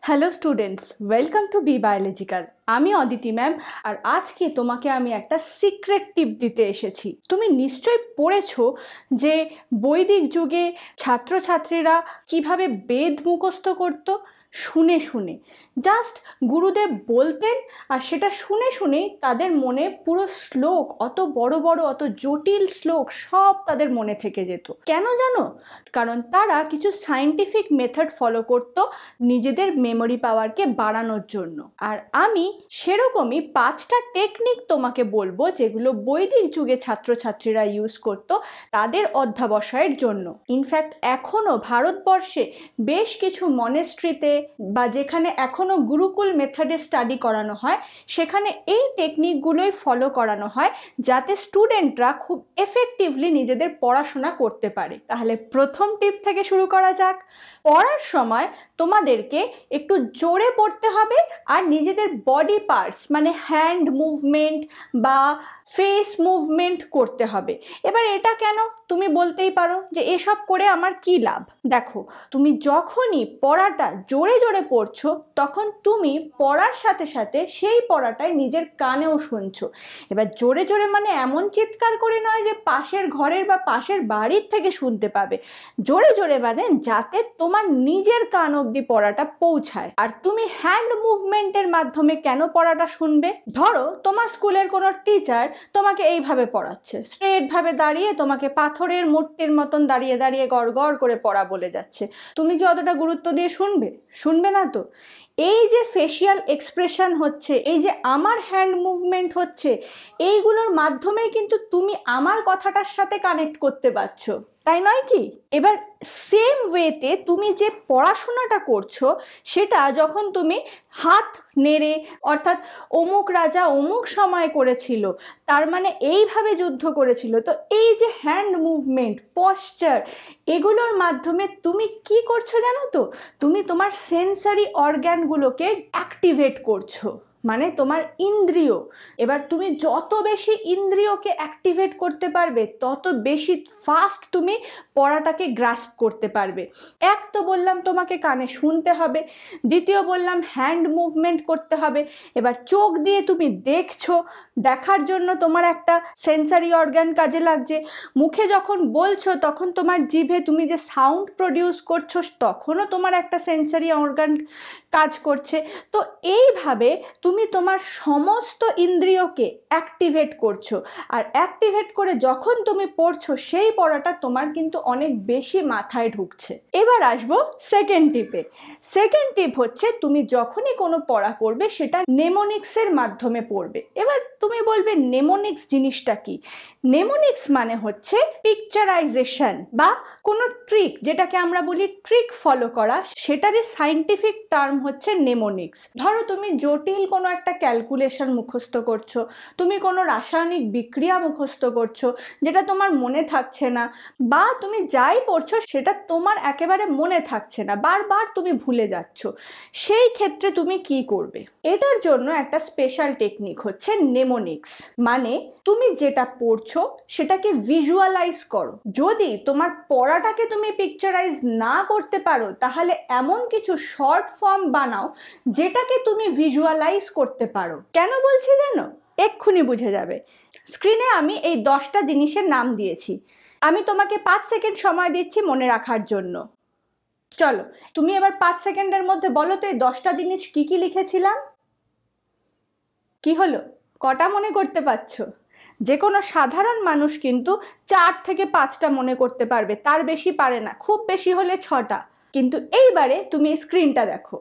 Hello students, welcome to B biological. আমি Aditi ma'am, আর আজকে তোমাকে আমি একটা সিক্রেট টিপ দিতে এসেছি। তুমি নিশ্চয়ই পড়েছো যে বৈদিক যুগে ছাত্রছাত্রীরা কিভাবে বেদ মুখস্থ করতো শুনে শুনে। জাস্ট গুরুদেব বলতেন আর সেটা শুনে শুনেই তাদের মনে পুরো শ্লোক, অত বড় বড় অত জটিল শ্লোক সব তাদের মনে থেকে যেত। কেন জানো? কারণ তারা কিছু সায়েন্টিফিক মেথড ফলো করতো নিজেদের মেমোরি পাওয়ারকে বাড়ানোর জন্য। আর আমি সেরকমই 5টা টেকনিক তোমাকে বলবো যেগুলো বৈদিক যুগে ছাত্রছাত্রীরা ইউজ করত তাদের অধ্যাবসায়ের জন্য। ইনফ্যাক্ট এখনো ভারতবর্ষে বেশ কিছু মনেস্ট্রিতে বা যেখানে এখনো গুরুকুল মেথডে স্টাডি করানো হয় সেখানে এই টেকনিকগুলোই ফলো করানো হয় যাতে স্টুডেন্টরা খুব এফেক্টিভলি নিজেদের পড়াশোনা করতে পারে। তাহলে প্রথম টিপ থেকে শুরু করা যাক। পড়ার সময় তোমাদেরকে একটু জোরে পড়তে হবে আর নিজেদের বডি পার্টস মানে হ্যান্ড মুভমেন্ট বা ফেস মুভমেন্ট করতে হবে। এবার এটা কেন তুমি বলতেই পারো যে এসব করে আমার কি লাভ। দেখো, তুমি যখনই পড়াটা জোরে জোরে পড়ছো তখন তুমি পড়ার সাথে সাথে সেই পড়াটাই নিজের কানেও শুনছো। এবার জোরে জোরে মানে এমন চিৎকার করে নয় যে পাশের ঘরের বা পাশের বাড়ির থেকে শুনতে পাবে। জোরে জোরে মানে যাতে তোমার নিজের কান অবধি পড়াটা পৌঁছায়। আর তুমি হ্যান্ড মুভমেন্টের মাধ্যমে কেন পড়াটা শুনবে? ধরো তোমার স্কুলের কোনো টিচার তোমাকে এইভাবে পড়াচ্ছে, স্ট্রেট ভাবে দাঁড়িয়ে তোমাকে পাথরের মূর্তির মতন দাঁড়িয়ে দাঁড়িয়ে গড় গড় করে পড়া বলে যাচ্ছে, তুমি কি অতটা গুরুত্ব দিয়ে শুনবে? শুনবে না তো। এই যে ফেশিয়াল এক্সপ্রেশন হচ্ছে, এই যে আমার হ্যান্ড মুভমেন্ট হচ্ছে, এইগুলোর মাধ্যমেই কিন্তু তুমি আমার কথাটার সাথে কানেক্ট করতে পারছো, তাই নয় কি? এবার সেম ওয়েতে তুমি যে পড়াশোনাটা করছো সেটা যখন তুমি হাত নেড়ে, অর্থাৎ অমুক রাজা অমুক সময় করেছিল তার মানে এইভাবে যুদ্ধ করেছিল, তো এই যে হ্যান্ড মুভমেন্ট, পশ্চার, এগুলোর মাধ্যমে তুমি কি করছো জানো তো? তুমি তোমার সেন্সারি অর্গ্যানগুলোকে অ্যাক্টিভেট করছো, মানে তোমার ইন্দ্রিয়। এবার তুমি যত বেশি ইন্দ্রিয়কে অ্যাক্টিভেট করতে পারবে তত বেশি ফাস্ট তুমি পড়াটাকে গ্রাস্প করতে পারবে। এক তো বললাম তোমাকে কানে শুনতে হবে, দ্বিতীয় বললাম হ্যান্ড মুভমেন্ট করতে হবে। এবার চোখ দিয়ে তুমি দেখছো, দেখার জন্য তোমার একটা সেন্সারি অর্গান কাজে লাগছে। মুখে যখন বলছো তখন তোমার জিভে তুমি যে সাউন্ড প্রডিউস করছো তখনও তোমার একটা সেন্সারি অর্গান কাজ করছে। তো এইভাবে তুমি তোমার সমস্ত ইন্দ্রিয়কে অ্যাক্টিভেট করছো, আর অ্যাক্টিভেট করে যখন তুমি পড়ছো সেই পড়াটা তোমার কিন্তু অনেক বেশি মাথায় ঢুকছে। এবার আসবো সেকেন্ড টিপে। সেকেন্ড টিপ হচ্ছে তুমি যখনই কোনো পড়া করবে সেটা নেমোনিক্সের মাধ্যমে পড়বে। এবার তুমি বলবে নেমোনিক্স জিনিসটা কি? নেমোনিক্স মানে হচ্ছে পিকচারাইজেশন বা কোনো ট্রিক, যেটাকে আমরা বলি ট্রিক ফলো করা, সেটারই সায়েন্টিফিক টার্ম হচ্ছে নেমোনিক্স। ধরো তুমি জটিল কোনো একটা ক্যালকুলেশন মুখস্থ করছো, তুমি কোনো রাসায়নিক বিক্রিয়া মুখস্থ করছো যেটা তোমার মনে থাকছে না, বা তুমি যাই পড়ছো সেটা তোমার একেবারে মনে থাকছে না, বারবার তুমি ভুলে যাচ্ছ, সেই ক্ষেত্রে তুমি কি করবে? এটার জন্য একটা স্পেশাল টেকনিক হচ্ছে নেমোনিক্স। মানে তুমি যেটা পড়ছো সেটাকে ভিজুয়ালাইজ করো। যদি তোমার পড়াটাকে তুমি পিকচারাইজ না করতে পারো তাহলে এমন কিছু শর্ট ফর্ম বানাও যেটাকে তুমি ভিজুয়ালাইজ করতে পারো। কেন বলছি জানো? এক্ষুনি বুঝে যাবে। স্ক্রিনে আমি এই 10টা জিনিসের নাম দিয়েছি, আমি তোমাকে 5 সেকেন্ড সময় দিচ্ছি মনে রাখার জন্য। চলো তুমি এবার 5 সেকেন্ডের মধ্যে বলো তো এই 10টা জিনিস কি কি লিখেছিলাম। কি হলো? কটা মনে করতে পারছো? যে কোনো সাধারণ মানুষ কিন্তু 4 থেকে 5টা মনে করতে পারবে, তার বেশি পারে না, খুব বেশি হলে 6টা। কিন্তু এইবারে তুমি স্ক্রিনটা দেখো।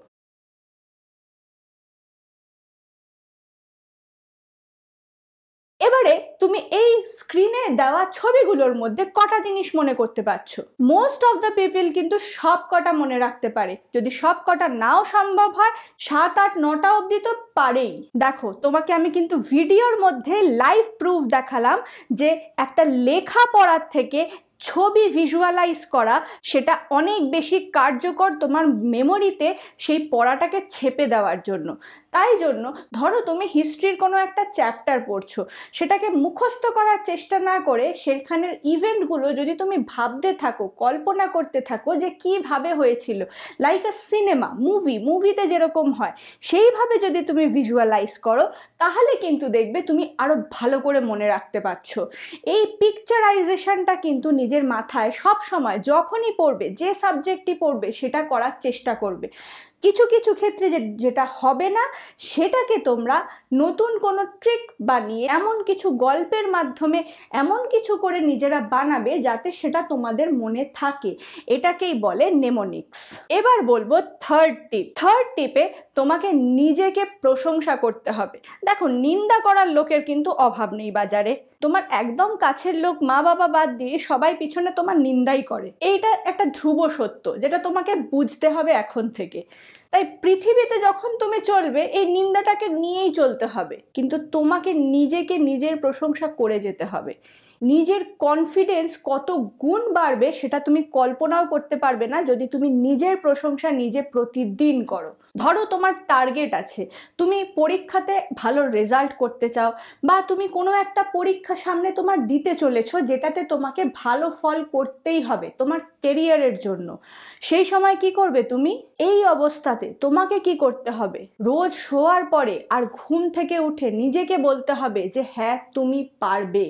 এবারে তুমি এই স্ক্রিনে দেওয়া ছবিগুলোর মধ্যে কটা জিনিস মনে করতে পারছো? মোস্ট অফ দ্য পিপল কিন্তু সব কটা মনে রাখতে পারে। যদি সব কটা নাও সম্ভব হয় 7, 8, 9টা অবধি তো পারেই। দেখো তোমাকে আমি কিন্তু ভিডিওর মধ্যে লাইভ প্রুফ দেখালাম যে একটা লেখা পড়ার থেকে ছবি ভিজুয়ালাইজ করা সেটা অনেক বেশি কার্যকর তোমার মেমোরিতে সেই পড়াটাকে ছেপে দেওয়ার জন্য। তাই জন্য ধরো তুমি হিস্ট্রির কোনো একটা চ্যাপ্টার পড়ছো, সেটাকে মুখস্থ করার চেষ্টা না করে সেখানের ইভেন্টগুলো যদি তুমি ভাবতে থাকো, কল্পনা করতে থাকো যে কিভাবে হয়েছিল, লাইক আ সিনেমা, মুভিতে যেরকম হয় সেইভাবে যদি তুমি ভিজুয়ালাইজ করো, তাহলে কিন্তু দেখবে তুমি আরো ভালো করে মনে রাখতে পারছো। এই পিকচারাইজেশনটা কিন্তু নিজের মাথায় সব সময় যখনই পড়বে, যে সাবজেক্টই পড়বে সেটা করার চেষ্টা করবে। কিছু কিছু ক্ষেত্রে যেটা হবে না, সেটাকে তোমরা নতুন কোনো ট্রিক বানিয়ে এমন কিছু গল্পের মাধ্যমে এমন কিছু করে নিজেরা বানাবে যাতে সেটা তোমাদের মনে থাকে। এটাকেই বলে নেমোনিক্স। এবার বলবো থার্ড টিপে তোমাকে নিজেকে প্রশংসা করতে হবে। দেখো, নিন্দা করার লোকের কিন্তু অভাব নেই বাজারে। তোমার একদম কাছের লোক, মা বাবা বাদ দিয়ে সবাই পিছনে তোমার নিন্দাই করে। এইটা একটা ধ্রুব সত্য যেটা তোমাকে বুঝতে হবে এখন থেকে। তাই পৃথিবীতে যখন তুমি চলবে এই নিন্দাটাকে নিয়েই চলতে হবে, কিন্তু তোমাকে নিজেকে নিজের প্রশংসা করে যেতে হবে। নিজের কনফিডেন্স কত গুণ বাড়বে সেটা তুমি কল্পনাও করতে পারবে না যদি তুমি নিজের প্রশংসা নিজে প্রতিদিন করো। ধরো তোমার টার্গেট আছে, তুমি পরীক্ষাতে ভালো রেজাল্ট করতে চাও, বা তুমি কোনো একটা পরীক্ষা সামনে তোমার দিতে চলেছো যেটাতে তোমাকে ভালো ফল করতেই হবে তোমার কেরিয়ারের জন্য। সেই সময় কি করবে তুমি? এই অবস্থাতে তোমাকে কি করতে হবে? রোজ শোয়ার পরে আর ঘুম থেকে উঠে নিজেকে বলতে হবে যে হ্যাঁ, তুমি পারবে,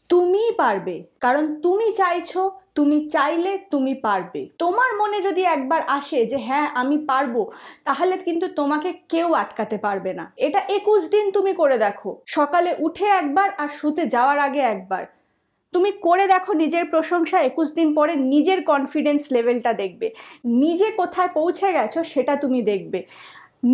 তুমিই পারবে। কারণ তুমি চাইছো, তুমি চাইলে তুমি পারবে। তোমার মনে যদি একবার আসে যে হ্যাঁ আমি পারবো, তাহলে কিন্তু তোমাকে কেউ আটকাতে পারবে না। এটা 21 দিন তুমি করে দেখো, সকালে উঠে একবার আর শুতে যাওয়ার আগে একবার। তুমি করে দেখো নিজের প্রশংসা, 21 দিন পরে নিজের কনফিডেন্স লেভেলটা দেখবে, নিজে কোথায় পৌঁছে গেছো সেটা তুমি দেখবে।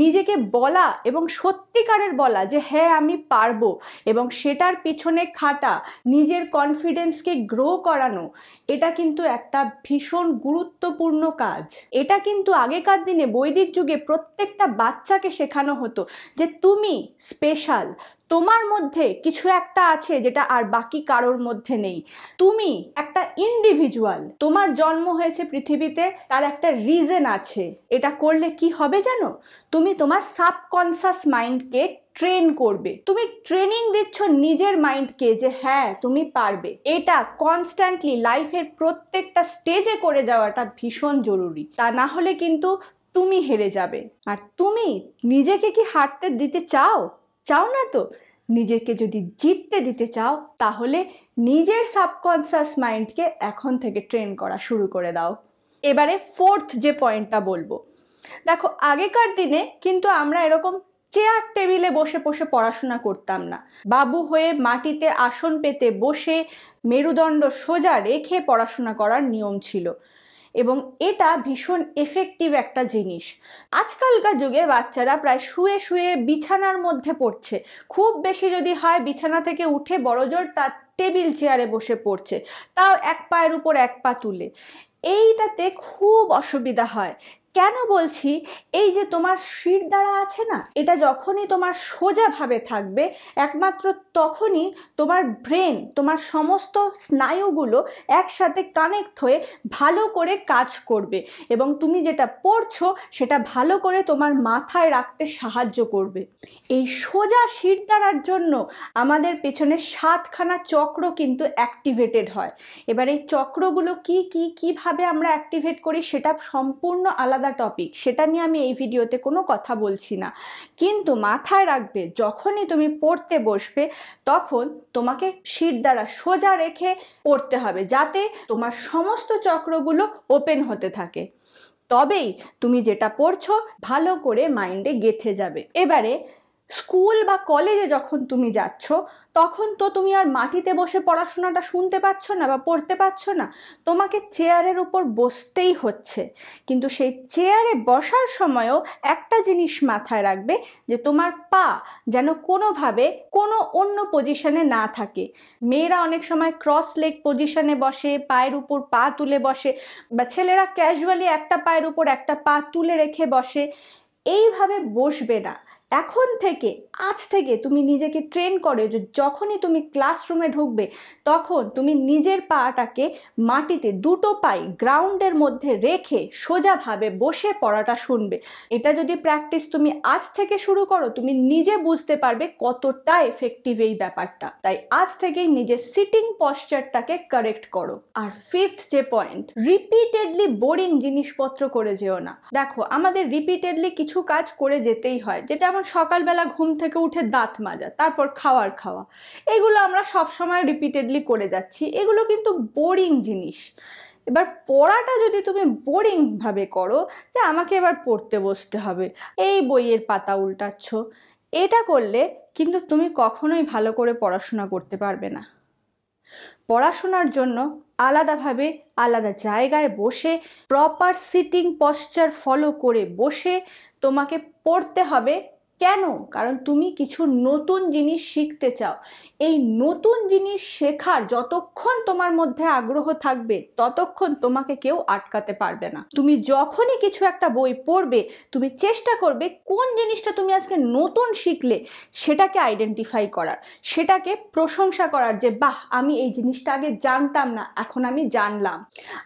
নিজেকে বলা এবং সত্যিকারের বলা যে হ্যাঁ আমি পারবো, এবং সেটার পিছনে খাটা, নিজের কনফিডেন্সকে গ্রো করানো, এটা কিন্তু একটা ভীষণ গুরুত্বপূর্ণ কাজ। এটা কিন্তু আগেকার দিনে বৈদিক যুগে প্রত্যেকটা বাচ্চাকে শেখানো হতো যে তুমি স্পেশাল, তোমার মধ্যে কিছু একটা আছে যেটা আর বাকি কারোর মধ্যে নেই। তুমি একটা ইন্ডিভিজুয়াল, তোমার জন্ম হয়েছে পৃথিবীতে, তার একটা রিজন আছে। এটা করলে কি হবে জানো? তুমি তোমার সাবকনসিয়াস মাইন্ডকে ট্রেন করবে। তুমি ট্রেনিং দিচ্ছ নিজের মাইন্ডকে যে হ্যাঁ তুমি পারবে। এটা কনস্ট্যান্টলি লাইফের প্রত্যেকটা স্টেজে করে যাওয়াটা ভীষণ জরুরি। তা না হলে কিন্তু তুমি হেরে যাবে। আর তুমি নিজেকে কি হারতে দিতে চাও? চাও না তো। নিজেকে যদি জিততে দিতে চাও, তাহলে নিজের সাবকনসিয়াস মাইন্ডকে এখন থেকে ট্রেন করা শুরু করে দাও। এবারে ফোর্থ যে পয়েন্টটা বলবো, দেখো আগেকার দিনে কিন্তু আমরা এরকম চেয়ার টেবিলে বসে বসে পড়াশোনা করতাম না। বাবু হয়ে মাটিতে আসন পেতে বসে মেরুদণ্ড সোজা রেখে পড়াশোনা করার নিয়ম ছিল, এবং এটা ভীষণ এফেক্টিভ একটা জিনিস। আজকালকার যুগে বাচ্চারা প্রায় শুয়ে শুয়ে বিছানার মধ্যে পড়ছে, খুব বেশি যদি হয় বিছানা থেকে উঠে বড়জোর তার টেবিল চেয়ারে বসে পড়ছে, তাও এক পায়ের উপর এক পা তুলে। এইটাতে খুব অসুবিধা হয়। কেন বলছি? এই যে তোমার শিরদাঁড়া আছে না, এটা যখনই তোমার সোজাভাবে থাকবে, একমাত্র তখনই তোমার ব্রেন, তোমার সমস্ত স্নায়ুগুলো একসাথে কানেক্ট হয়ে ভালো করে কাজ করবে, এবং তুমি যেটা পড়ছো সেটা ভালো করে তোমার মাথায় রাখতে সাহায্য করবে। এই সোজা শিরদাঁড়ার জন্য আমাদের পেছনে 7খানা চক্র কিন্তু অ্যাক্টিভেটেড হয়। এবার এই চক্রগুলো কিভাবে আমরা অ্যাক্টিভেট করি সেটা সম্পূর্ণ আলাদা টপিক, সেটা নিয়ে আমি এই ভিডিওতে কোনো কথা বলছি না। কিন্তু মাথায় রাখবে, যখনই তুমি পড়তে বসবে তখন তোমাকে শিরদাঁড়া সোজা রেখে পড়তে হবে, যাতে তোমার সমস্ত চক্রগুলো ওপেন হতে থাকে। তবেই তুমি যেটা পড়ছো ভালো করে মাইন্ডে গেঁথে যাবে। এবারে স্কুল বা কলেজে যখন তুমি যাচ্ছ, তখন তো তুমি আর মাটিতে বসে পড়াশোনাটা শুনতে পাচ্ছ না বা পড়তে পাচ্ছ না, তোমাকে চেয়ারের উপর বসতেই হচ্ছে। কিন্তু সেই চেয়ারে বসার সময়ও একটা জিনিস মাথায় রাখবে, যে তোমার পা যেন কোনোভাবে কোনো অন্য পজিশনে না থাকে। মেয়েরা অনেক সময় ক্রস লেগ পজিশনে বসে, পায়ের উপর পা তুলে বসে, বা ছেলেরা ক্যাজুয়ালি একটা পায়ের উপর একটা পা তুলে রেখে বসে। এইভাবে বসবে না। এখন থেকে আজ থেকে তুমি নিজেকে ট্রেন করো যে যখনই তুমি ক্লাসরুমে ঢুকবে তখন তুমি নিজের পাটাকে মাটিতে, দুটো পাই গ্রাউন্ডের মধ্যে রেখে সোজাভাবে বসে পড়াটা শুনবে। এটা যদি প্র্যাকটিস তুমি আজ থেকে শুরু করো, তুমি নিজে বুঝতে পারবে কতটা এফেক্টিভ এই ব্যাপারটা। তাই আজ থেকেই নিজের সিটিং পশ্চারটাকে কারেক্ট করো। আর ফিফথ যে পয়েন্ট, রিপিটেডলি বোরিং জিনিসপত্র করে যেও না। দেখো, আমাদের রিপিটেডলি কিছু কাজ করে যেতেই হয়, যেটা যেমন সকালবেলা ঘুম থেকে উঠে দাঁত মাজা, তারপর খাওয়া, এগুলো আমরা সবসময় রিপিটেডলি করে যাচ্ছি, এগুলো কিন্তু বোরিং জিনিস। এবার পড়াটা যদি তুমি বোরিং ভাবে করো, যে আমাকে এবার পড়তে বসতে হবে, এই বইয়ের পাতা উল্টাচ্ছ, এটা করলে কিন্তু তুমি কখনোই ভালো করে পড়াশোনা করতে পারবে না। পড়াশোনার জন্য আলাদাভাবে আলাদা জায়গায় বসে প্রপার সিটিং পশ্চার ফলো করে বসে তোমাকে পড়তে হবে। কেন? কারণ তুমি কিছু নতুন জিনিস শিখতে চাও। এই নতুন জিনিস শেখার যতক্ষণ তোমার মধ্যে আগ্রহ থাকবে ততক্ষণ তোমাকে কেউ আটকাতে পারবে না। তুমি যখনই কিছু একটা বই পড়বে, তুমি চেষ্টা করবে কোন জিনিসটা তুমি আজকে নতুন শিখলে সেটাকে আইডেন্টিফাই করার, সেটাকে প্রশংসা করার, যে বাহ, আমি এই জিনিসটা আগে জানতাম না, এখন আমি জানলাম।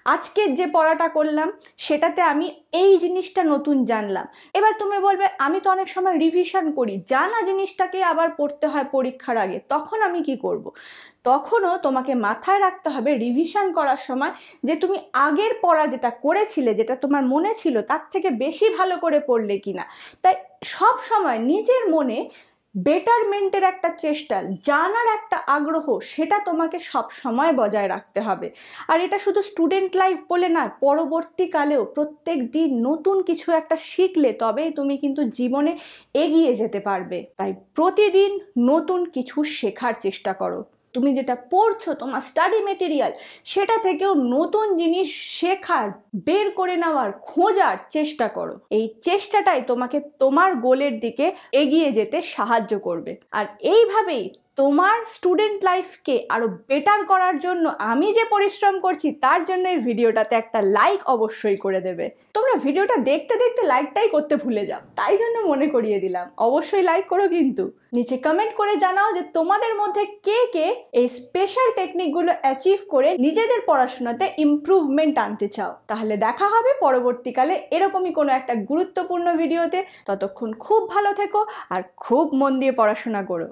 আজকের যে পড়াটা করলাম সেটাতে আমি এই জিনিসটা নতুন জানলাম। এবার তুমি বলবে, আমি তো অনেক সময় রিভিশন করি, জানা জিনিসটাকে আবার পড়তে হয় পরীক্ষার আগে, তখন আমি কি করব? তখনও তোমাকে মাথায় রাখতে হবে রিভিশন করার সময় যে তুমি আগের পড়া যেটা করেছিলে, যেটা তোমার মনে ছিল, তার থেকে বেশি ভালো করে পড়লে কিনা। তাই সব সময় নিজের মনে বেটারমেন্টের একটা চেষ্টা, জানার একটা আগ্রহ, সেটা তোমাকে সব সময় বজায় রাখতে হবে। আর এটা শুধু স্টুডেন্ট লাইফ বলে না, পরবর্তীকালেও প্রত্যেক দিন নতুন কিছু একটা শিখলে তবেই তুমি কিন্তু জীবনে এগিয়ে যেতে পারবে। তাই প্রতিদিন নতুন কিছু শেখার চেষ্টা করো। তুমি যেটা পড়ছো, তোমার স্টাডি মেটেরিয়াল, সেটা থেকেও নতুন জিনিস শেখার, বের করে নেওয়ার, খোঁজার চেষ্টা করো। এই চেষ্টাটাই তোমাকে তোমার গোলের দিকে এগিয়ে যেতে সাহায্য করবে। আর এইভাবেই তোমার স্টুডেন্ট লাইফকে আরো বেটার করার জন্য আমি যে পরিশ্রম করছি, তার জন্য এই ভিডিওটাতে একটা লাইক অবশ্যই করে দেবে। তোমরা ভিডিওটা দেখতে দেখতে লাইকটাই করতে ভুলে যাও, তাই জন্য মনে করিয়ে দিলাম, অবশ্যই লাইক করো। কিন্তু নিচে কমেন্ট করে জানাও যে তোমাদের মধ্যে কে কে এই স্পেশাল টেকনিকগুলো অ্যাচিভ করে নিজেদের পড়াশোনাতে ইমপ্রুভমেন্ট আনতে চাও। তাহলে দেখা হবে পরবর্তীকালে এরকমই কোনো একটা গুরুত্বপূর্ণ ভিডিওতে। ততক্ষণ খুব ভালো থেকো আর খুব মন দিয়ে পড়াশোনা করো।